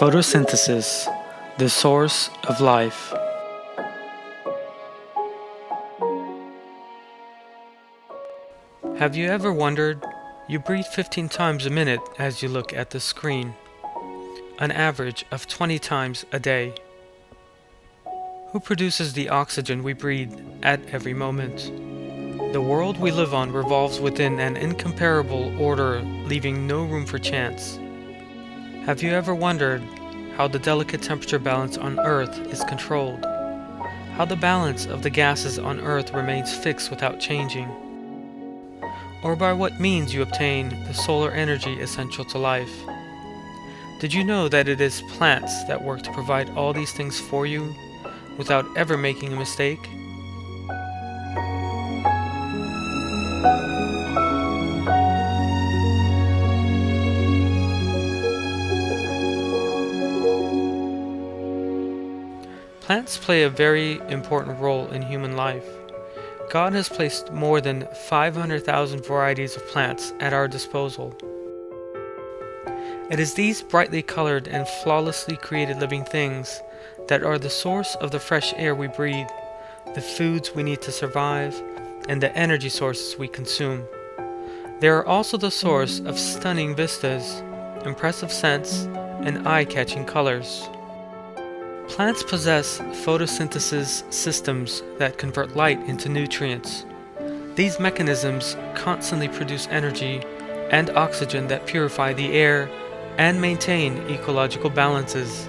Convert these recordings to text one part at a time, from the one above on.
Photosynthesis, the source of life. Have you ever wondered? You breathe 15 times a minute as you look at the screen, an average of 20 times a day. Who produces the oxygen we breathe at every moment? The world we live on revolves within an incomparable order, leaving no room for chance. Have you ever wondered how the delicate temperature balance on Earth is controlled? How the balance of the gases on Earth remains fixed without changing? Or by what means you obtain the solar energy essential to life? Did you know that it is plants that work to provide all these things for you without ever making a mistake? Plants play a very important role in human life. God has placed more than 500,000 varieties of plants at our disposal. It is these brightly colored and flawlessly created living things that are the source of the fresh air we breathe, the foods we need to survive, and the energy sources we consume. They are also the source of stunning vistas, impressive scents, and eye-catching colors. Plants possess photosynthesis systems that convert light into nutrients. These mechanisms constantly produce energy and oxygen that purify the air and maintain ecological balances.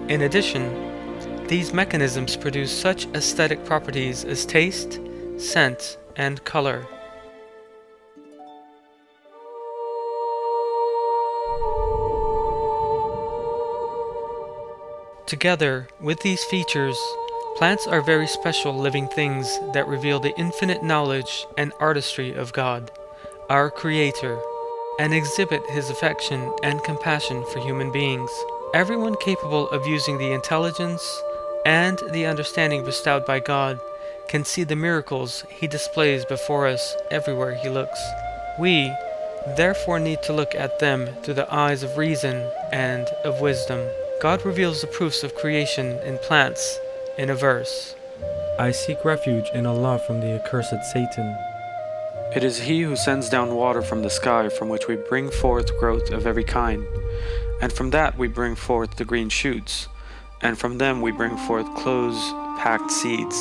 In addition, these mechanisms produce such aesthetic properties as taste, scent, and color. Together with these features, plants are very special living things that reveal the infinite knowledge and artistry of God, our Creator, and exhibit His affection and compassion for human beings. Everyone capable of using the intelligence and the understanding bestowed by God can see the miracles He displays before us everywhere He looks. We, therefore, need to look at them through the eyes of reason and of wisdom. God reveals the proofs of creation in plants in a verse. I seek refuge in Allah from the accursed Satan. It is He who sends down water from the sky, from which we bring forth growth of every kind. And from that we bring forth the green shoots, and from them we bring forth close-packed seeds,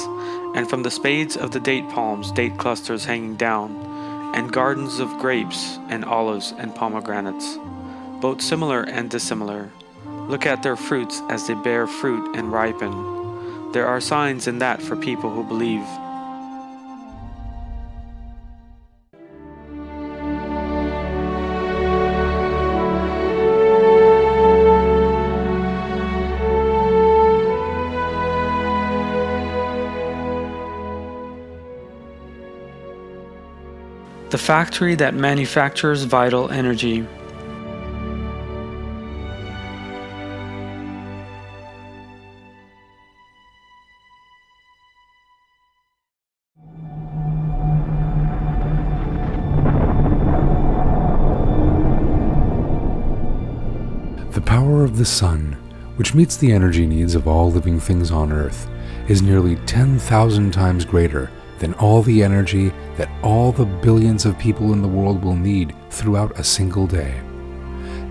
and from the spades of the date palms date clusters hanging down, and gardens of grapes and olives and pomegranates, both similar and dissimilar. Look at their fruits as they bear fruit and ripen. There are signs in that for people who believe. The factory that manufactures vital energy. The power of the sun, which meets the energy needs of all living things on Earth, is nearly 10,000 times greater than all the energy that all the billions of people in the world will need throughout a single day.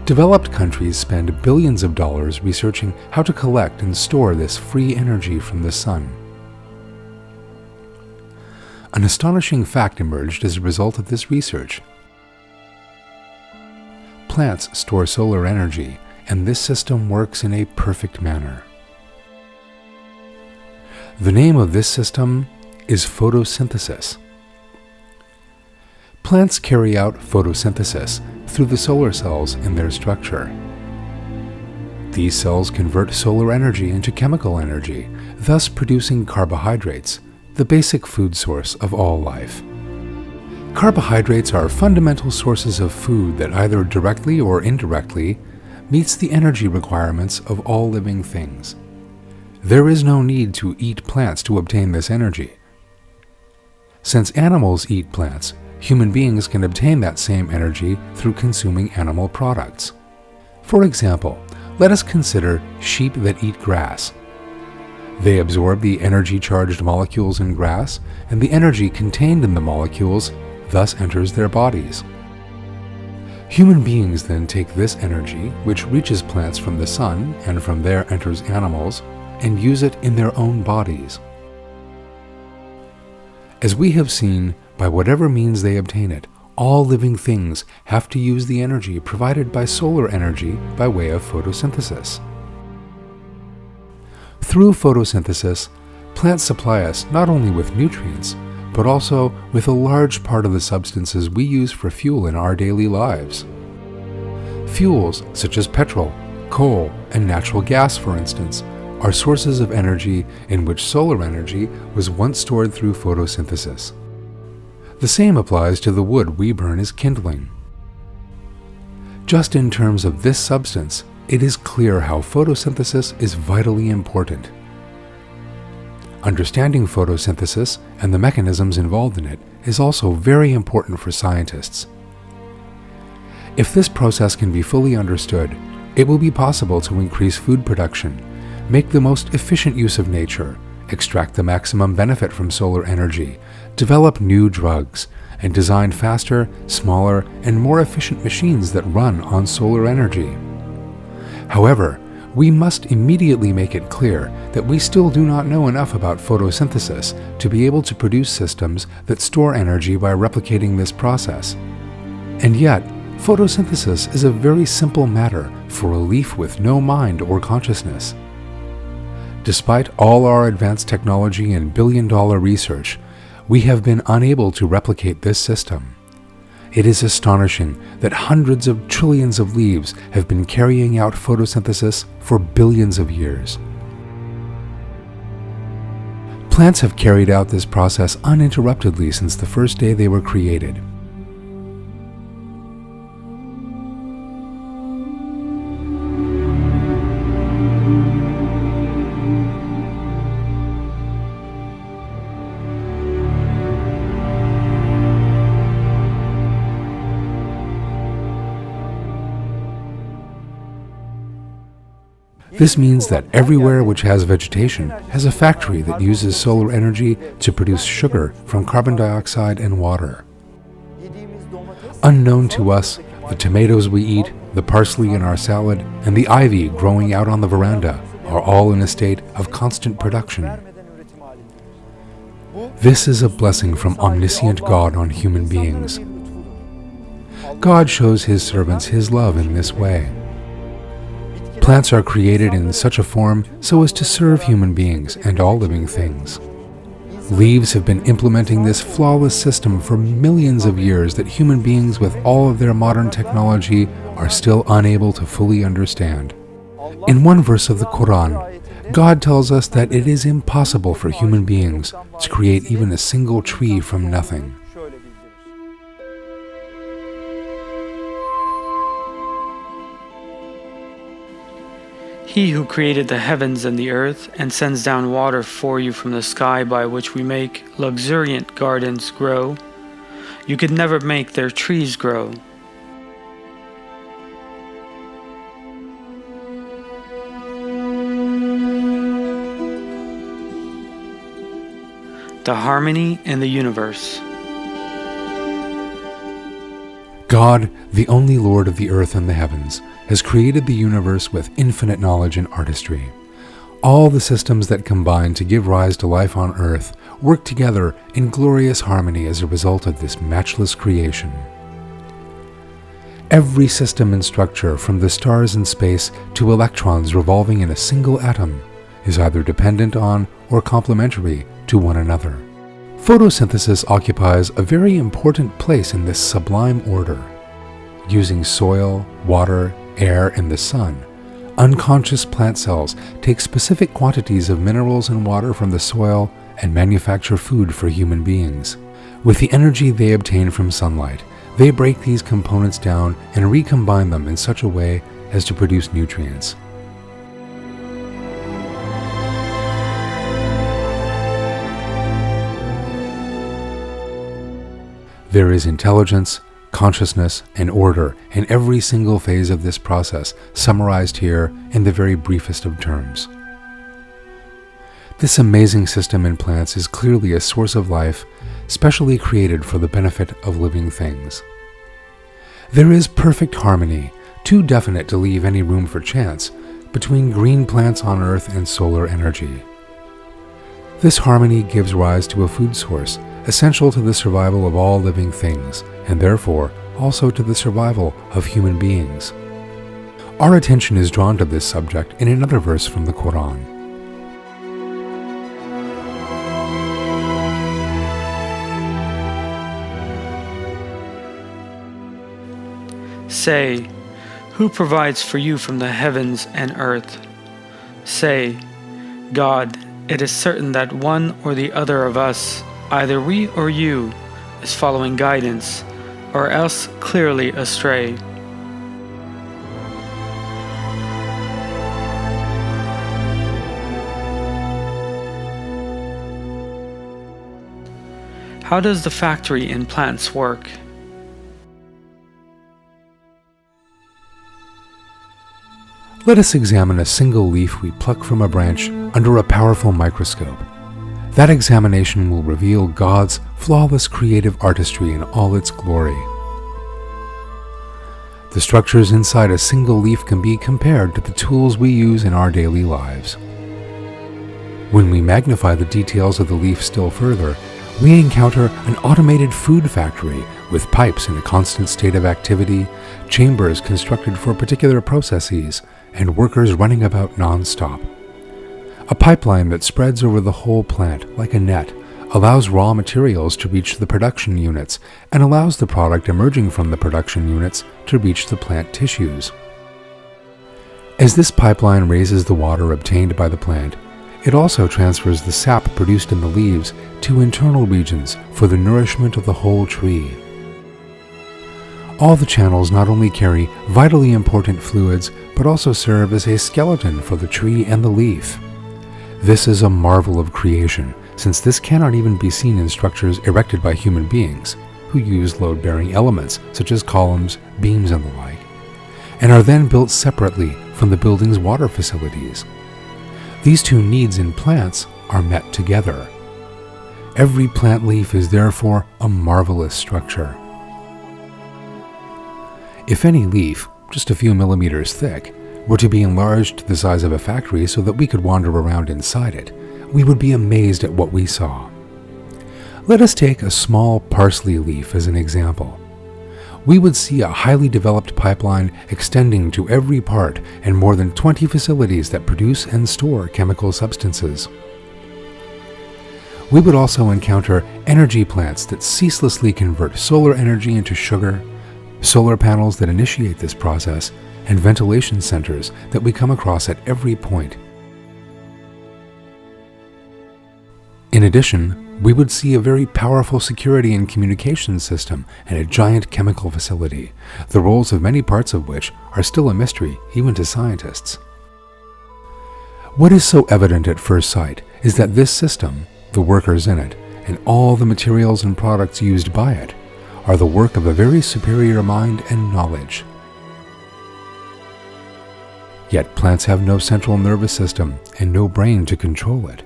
Developed countries spend billions of dollars researching how to collect and store this free energy from the sun. An astonishing fact emerged as a result of this research. Plants store solar energy, and this system works in a perfect manner. The name of this system is photosynthesis. Plants carry out photosynthesis through the solar cells in their structure. These cells convert solar energy into chemical energy, thus producing carbohydrates, the basic food source of all life. Carbohydrates are fundamental sources of food that either directly or indirectly meets the energy requirements of all living things. There is no need to eat plants to obtain this energy. Since animals eat plants, human beings can obtain that same energy through consuming animal products. For example, let us consider sheep that eat grass. They absorb the energy-charged molecules in grass, and the energy contained in the molecules thus enters their bodies. Human beings then take this energy, which reaches plants from the sun and from there enters animals, and use it in their own bodies. As we have seen, by whatever means they obtain it, all living things have to use the energy provided by solar energy by way of photosynthesis. Through photosynthesis, plants supply us not only with nutrients, but also with a large part of the substances we use for fuel in our daily lives. Fuels such as petrol, coal, and natural gas, for instance, are sources of energy in which solar energy was once stored through photosynthesis. The same applies to the wood we burn as kindling. Just in terms of this substance, it is clear how photosynthesis is vitally important. Understanding photosynthesis and the mechanisms involved in it is also very important for scientists. If this process can be fully understood, it will be possible to increase food production, make the most efficient use of nature, extract the maximum benefit from solar energy, develop new drugs, and design faster, smaller, and more efficient machines that run on solar energy. However, we must immediately make it clear that we still do not know enough about photosynthesis to be able to produce systems that store energy by replicating this process. And yet, photosynthesis is a very simple matter for a leaf with no mind or consciousness. Despite all our advanced technology and billion-dollar research, we have been unable to replicate this system. It is astonishing that hundreds of trillions of leaves have been carrying out photosynthesis for billions of years. Plants have carried out this process uninterruptedly since the first day they were created. This means that everywhere which has vegetation has a factory that uses solar energy to produce sugar from carbon dioxide and water. Unknown to us, the tomatoes we eat, the parsley in our salad, and the ivy growing out on the veranda are all in a state of constant production. This is a blessing from omniscient God on human beings. God shows His servants His love in this way. Plants are created in such a form so as to serve human beings and all living things. Leaves have been implementing this flawless system for millions of years that human beings with all of their modern technology are still unable to fully understand. In one verse of the Quran, God tells us that it is impossible for human beings to create even a single tree from nothing. He who created the heavens and the earth and sends down water for you from the sky by which we make luxuriant gardens grow. You could never make their trees grow. The harmony in the universe. God, the only Lord of the earth and the heavens, has created the universe with infinite knowledge and artistry. All the systems that combine to give rise to life on earth work together in glorious harmony as a result of this matchless creation. Every system and structure, from the stars in space to electrons revolving in a single atom, is either dependent on or complementary to one another. Photosynthesis occupies a very important place in this sublime order. Using soil, water, air, and the sun, unconscious plant cells take specific quantities of minerals and water from the soil and manufacture food for human beings. With the energy they obtain from sunlight, they break these components down and recombine them in such a way as to produce nutrients. There is intelligence, consciousness, and order in every single phase of this process, summarized here in the very briefest of terms. This amazing system in plants is clearly a source of life, specially created for the benefit of living things. There is perfect harmony, too definite to leave any room for chance, between green plants on Earth and solar energy. This harmony gives rise to a food source, essential to the survival of all living things, and therefore also to the survival of human beings. Our attention is drawn to this subject in another verse from the Quran. Say, who provides for you from the heavens and earth? Say, God, it is certain that one or the other of us, either we or you, is following guidance, or else clearly astray. How does the factory in plants work? Let us examine a single leaf we pluck from a branch under a powerful microscope. That examination will reveal God's flawless creative artistry in all its glory. The structures inside a single leaf can be compared to the tools we use in our daily lives. When we magnify the details of the leaf still further, we encounter an automated food factory with pipes in a constant state of activity, chambers constructed for particular processes, and workers running about non-stop. A pipeline that spreads over the whole plant like a net allows raw materials to reach the production units and allows the product emerging from the production units to reach the plant tissues. As this pipeline raises the water obtained by the plant, it also transfers the sap produced in the leaves to internal regions for the nourishment of the whole tree. All the channels not only carry vitally important fluids, but also serve as a skeleton for the tree and the leaf. This is a marvel of creation, since this cannot even be seen in structures erected by human beings, who use load-bearing elements such as columns, beams, and the like, and are then built separately from the building's water facilities. These two needs in plants are met together. Every plant leaf is therefore a marvelous structure. If any leaf, just a few millimeters thick, were to be enlarged to the size of a factory so that we could wander around inside it, we would be amazed at what we saw. Let us take a small parsley leaf as an example. We would see a highly developed pipeline extending to every part and more than 20 facilities that produce and store chemical substances. We would also encounter energy plants that ceaselessly convert solar energy into sugar, solar panels that initiate this process, and ventilation centers that we come across at every point. In addition, we would see a very powerful security and communications system and a giant chemical facility, the roles of many parts of which are still a mystery even to scientists. What is so evident at first sight is that this system, the workers in it, and all the materials and products used by it are the work of a very superior mind and knowledge. Yet plants have no central nervous system and no brain to control it.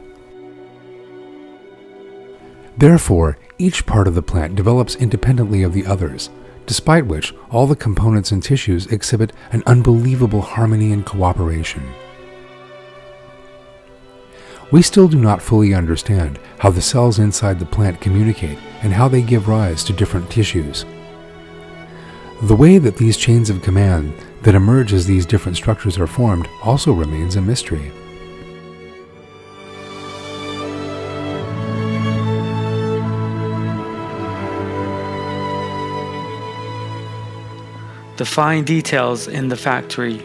Therefore, each part of the plant develops independently of the others, despite which all the components and tissues exhibit an unbelievable harmony and cooperation. We still do not fully understand how the cells inside the plant communicate and how they give rise to different tissues. The way that these chains of command that emerge as these different structures are formed also remains a mystery. The fine details in the factory.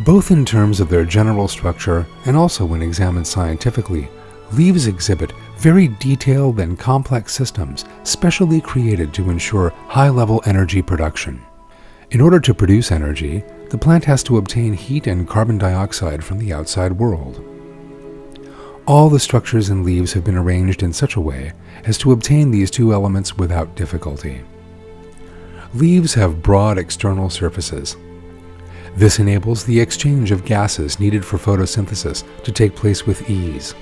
Both in terms of their general structure and also when examined scientifically, leaves exhibit very detailed and complex systems specially created to ensure high-level energy production. In order to produce energy, the plant has to obtain heat and carbon dioxide from the outside world. All the structures in leaves have been arranged in such a way as to obtain these two elements without difficulty. Leaves have broad external surfaces. This enables the exchange of gases needed for photosynthesis to take place with ease.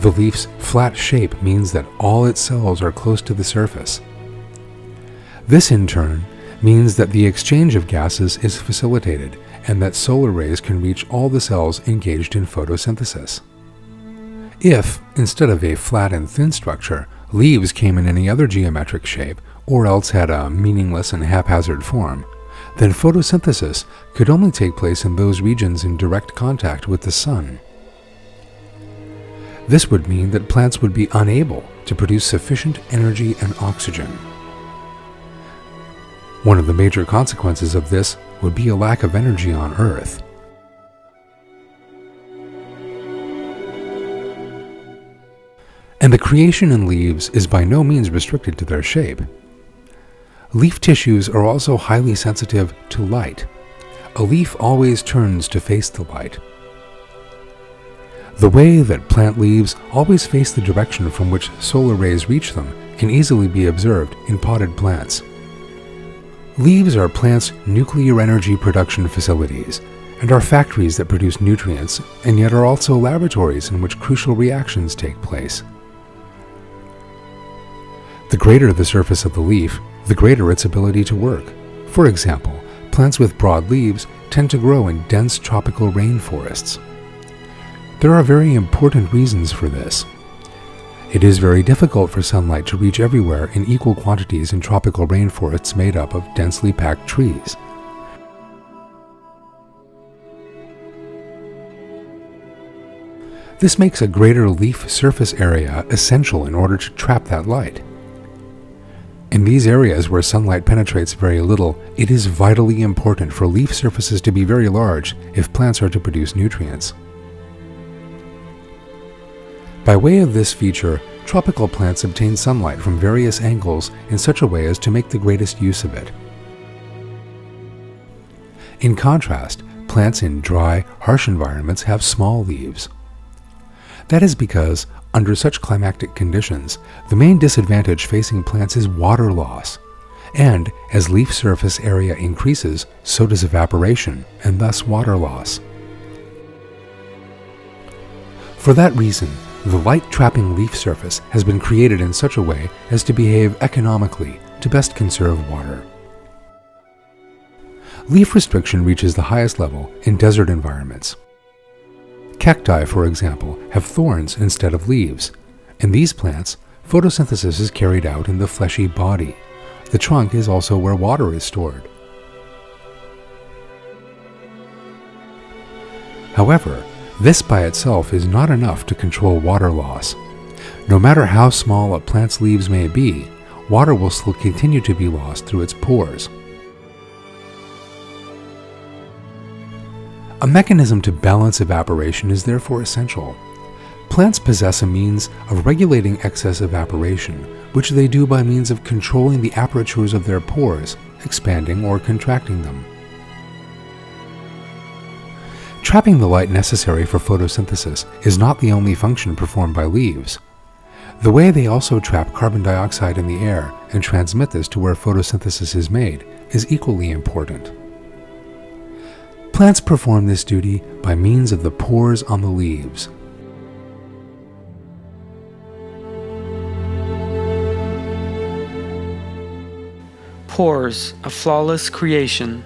The leaf's flat shape means that all its cells are close to the surface. This, in turn, means that the exchange of gases is facilitated and that solar rays can reach all the cells engaged in photosynthesis. If, instead of a flat and thin structure, leaves came in any other geometric shape, or else had a meaningless and haphazard form, then photosynthesis could only take place in those regions in direct contact with the sun. This would mean that plants would be unable to produce sufficient energy and oxygen. One of the major consequences of this would be a lack of energy on Earth. And the creation in leaves is by no means restricted to their shape. Leaf tissues are also highly sensitive to light. A leaf always turns to face the light. The way that plant leaves always face the direction from which solar rays reach them can easily be observed in potted plants. Leaves are plants' nuclear energy production facilities and are factories that produce nutrients, and yet are also laboratories in which crucial reactions take place. The greater the surface of the leaf, the greater its ability to work. For example, plants with broad leaves tend to grow in dense tropical rainforests. There are very important reasons for this. It is very difficult for sunlight to reach everywhere in equal quantities in tropical rainforests made up of densely packed trees. This makes a greater leaf surface area essential in order to trap that light. In these areas where sunlight penetrates very little, it is vitally important for leaf surfaces to be very large if plants are to produce nutrients. By way of this feature, tropical plants obtain sunlight from various angles in such a way as to make the greatest use of it. In contrast, plants in dry, harsh environments have small leaves. That is because, under such climatic conditions, the main disadvantage facing plants is water loss, and as leaf surface area increases, so does evaporation, and thus water loss. For that reason, the light-trapping leaf surface has been created in such a way as to behave economically to best conserve water. Leaf restriction reaches the highest level in desert environments. Cacti, for example, have thorns instead of leaves. In these plants, photosynthesis is carried out in the fleshy body. The trunk is also where water is stored. However, this by itself is not enough to control water loss. No matter how small a plant's leaves may be, water will still continue to be lost through its pores. A mechanism to balance evaporation is therefore essential. Plants possess a means of regulating excess evaporation, which they do by means of controlling the apertures of their pores, expanding or contracting them. Trapping the light necessary for photosynthesis is not the only function performed by leaves. The way they also trap carbon dioxide in the air and transmit this to where photosynthesis is made is equally important. Plants perform this duty by means of the pores on the leaves. Pores, a flawless creation.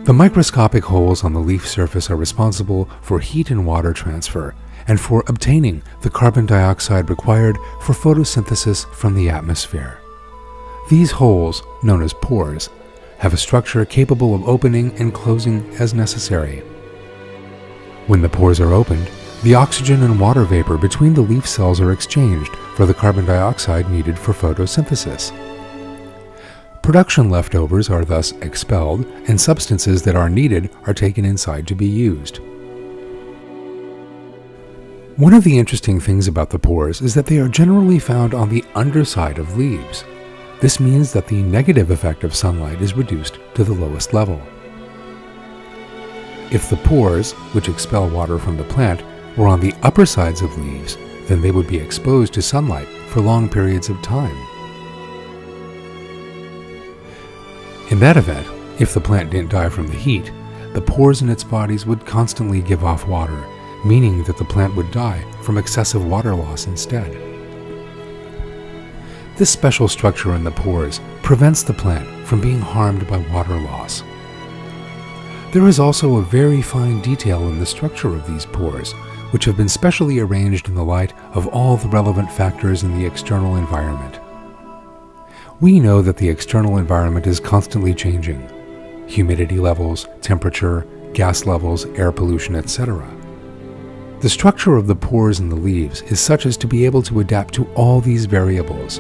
The microscopic holes on the leaf surface are responsible for heat and water transfer, and for obtaining the carbon dioxide required for photosynthesis from the atmosphere. These holes, known as pores, have a structure capable of opening and closing as necessary. When the pores are opened, the oxygen and water vapor between the leaf cells are exchanged for the carbon dioxide needed for photosynthesis. Production leftovers are thus expelled, and substances that are needed are taken inside to be used. One of the interesting things about the pores is that they are generally found on the underside of leaves. This means that the negative effect of sunlight is reduced to the lowest level. If the pores, which expel water from the plant, were on the upper sides of leaves, then they would be exposed to sunlight for long periods of time. In that event, if the plant didn't die from the heat, the pores in its bodies would constantly give off water, meaning that the plant would die from excessive water loss instead. This special structure in the pores prevents the plant from being harmed by water loss. There is also a very fine detail in the structure of these pores, which have been specially arranged in the light of all the relevant factors in the external environment. We know that the external environment is constantly changing: humidity levels, temperature, gas levels, air pollution, etc. The structure of the pores in the leaves is such as to be able to adapt to all these variables.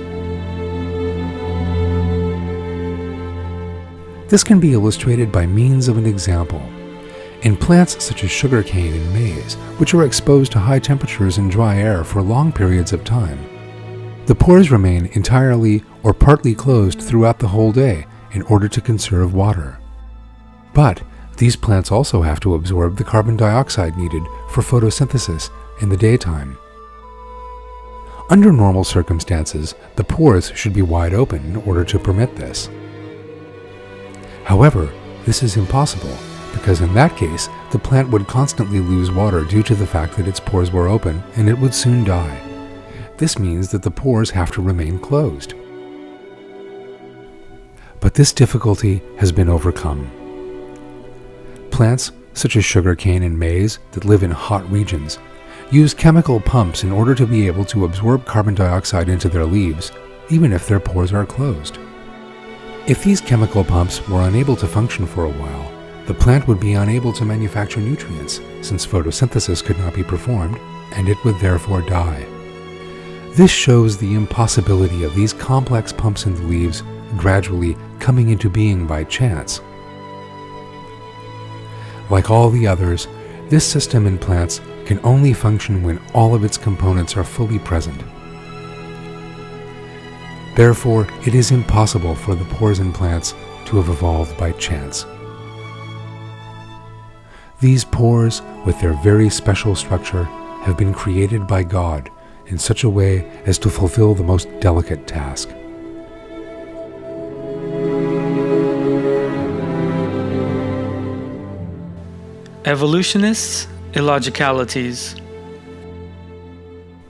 This can be illustrated by means of an example. In plants such as sugarcane and maize, which are exposed to high temperatures and dry air for long periods of time, the pores remain entirely or partly closed throughout the whole day in order to conserve water. But these plants also have to absorb the carbon dioxide needed for photosynthesis in the daytime. Under normal circumstances, the pores should be wide open in order to permit this. However, this is impossible, because in that case, the plant would constantly lose water due to the fact that its pores were open and it would soon die. This means that the pores have to remain closed. But this difficulty has been overcome. Plants, such as sugarcane and maize, that live in hot regions, use chemical pumps in order to be able to absorb carbon dioxide into their leaves, even if their pores are closed. If these chemical pumps were unable to function for a while, the plant would be unable to manufacture nutrients, since photosynthesis could not be performed, and it would therefore die. This shows the impossibility of these complex pumps in the leaves gradually coming into being by chance. Like all the others, this system in plants can only function when all of its components are fully present. Therefore, it is impossible for the pores in plants to have evolved by chance. These pores, with their very special structure, have been created by God in such a way as to fulfill the most delicate task. Evolutionists' illogicalities.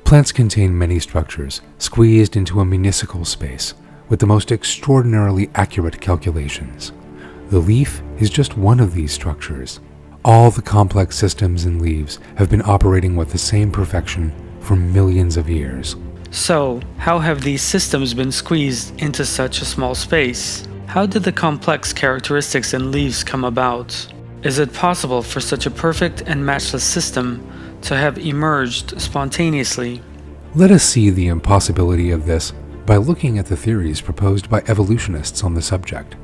Plants contain many structures, squeezed into a minuscule space, with the most extraordinarily accurate calculations. The leaf is just one of these structures. All the complex systems in leaves have been operating with the same perfection for millions of years. So, how have these systems been squeezed into such a small space? How did the complex characteristics in leaves come about? Is it possible for such a perfect and matchless system to have emerged spontaneously? Let us see the impossibility of this by looking at the theories proposed by evolutionists on the subject.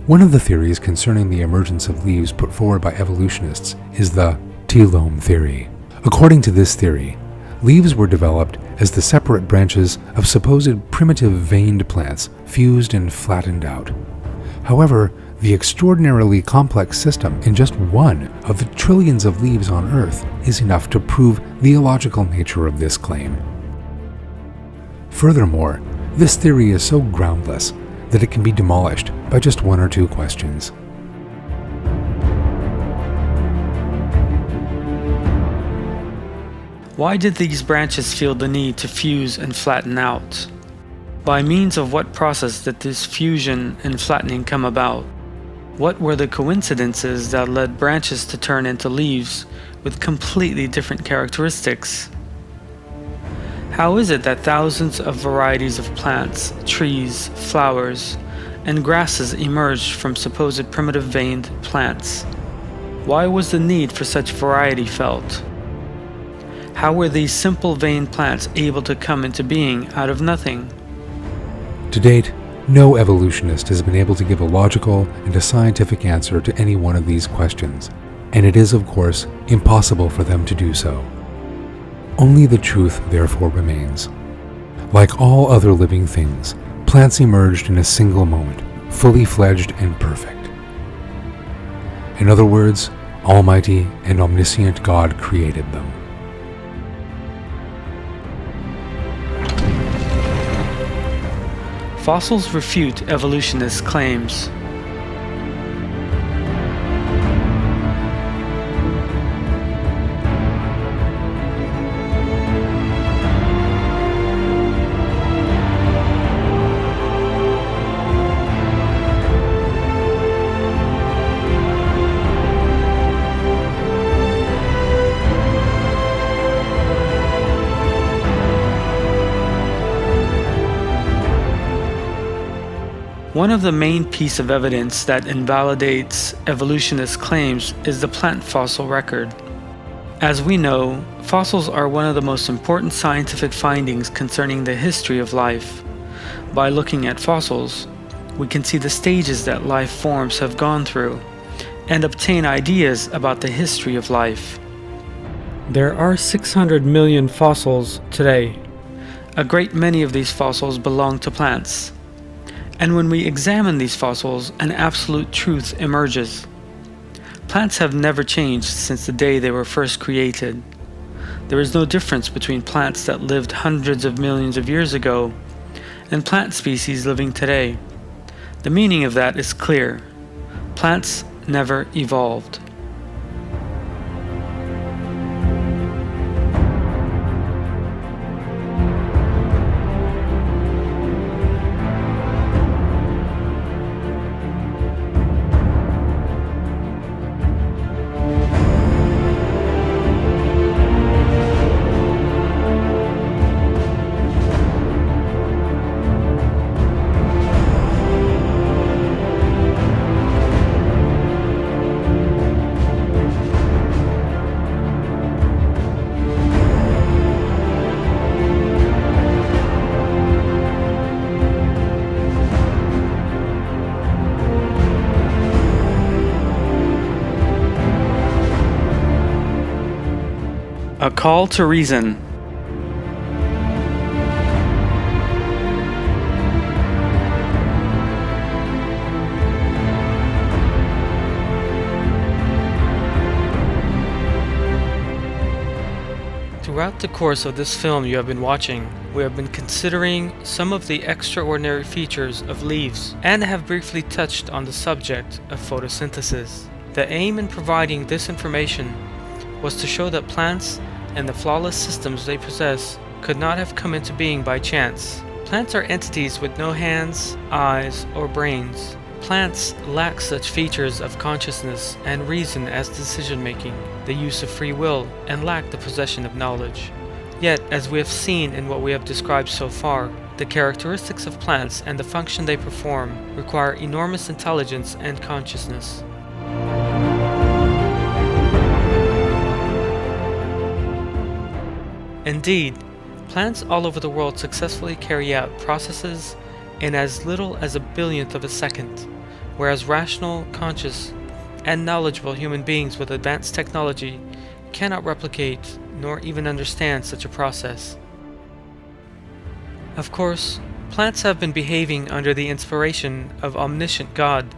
One of the theories concerning the emergence of leaves put forward by evolutionists is the telome theory. According to this theory, leaves were developed as the separate branches of supposed primitive veined plants fused and flattened out. However, the extraordinarily complex system in just one of the trillions of leaves on Earth is enough to prove the illogical nature of this claim. Furthermore, this theory is so groundless that it can be demolished by just one or two questions. Why did these branches feel the need to fuse and flatten out? By means of what process did this fusion and flattening come about? What were the coincidences that led branches to turn into leaves with completely different characteristics? How is it that thousands of varieties of plants, trees, flowers, and grasses emerged from supposed primitive veined plants? Why was the need for such variety felt? How were these simple veined plants able to come into being out of nothing? To date, No evolutionist has been able to give a logical and a scientific answer to any one of these questions, and it is, of course, impossible for them to do so. Only the truth, therefore, remains. Like all other living things, plants emerged in a single moment, fully fledged and perfect. In other words, Almighty and omniscient God created them. Fossils refute evolutionists' claims. One of the main pieces of evidence that invalidates evolutionist claims is the plant fossil record. As we know, fossils are one of the most important scientific findings concerning the history of life. By looking at fossils, we can see the stages that life forms have gone through and obtain ideas about the history of life. There are 600 million fossils today. A great many of these fossils belong to plants. And when we examine these fossils, an absolute truth emerges. Plants have never changed since the day they were first created. There is no difference between plants that lived hundreds of millions of years ago and plant species living today. The meaning of that is clear. Plants never evolved. A call to reason. Throughout the course of this film you have been watching, we have been considering some of the extraordinary features of leaves and have briefly touched on the subject of photosynthesis. The aim in providing this information was to show that plants and the flawless systems they possess could not have come into being by chance. Plants are entities with no hands, eyes, or brains. Plants lack such features of consciousness and reason as decision-making, the use of free will, and lack the possession of knowledge. Yet, as we have seen in what we have described so far, the characteristics of plants and the function they perform require enormous intelligence and consciousness. Indeed, plants all over the world successfully carry out processes in as little as a billionth of a second, whereas rational, conscious, and knowledgeable human beings with advanced technology cannot replicate nor even understand such a process. Of course, plants have been behaving under the inspiration of omniscient God,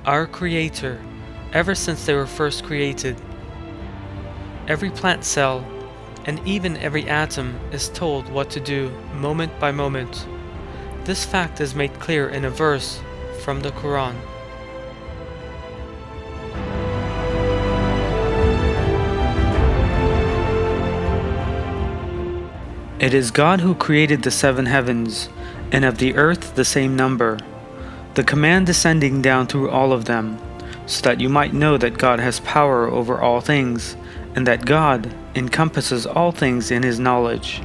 our Creator, ever since they were first created. Every plant cell, and even every atom, is told what to do moment by moment. This fact is made clear in a verse from the Quran. It is God who created the seven heavens, and of the earth the same number, the command descending down through all of them, so that you might know that God has power over all things, and that God encompasses all things in His knowledge.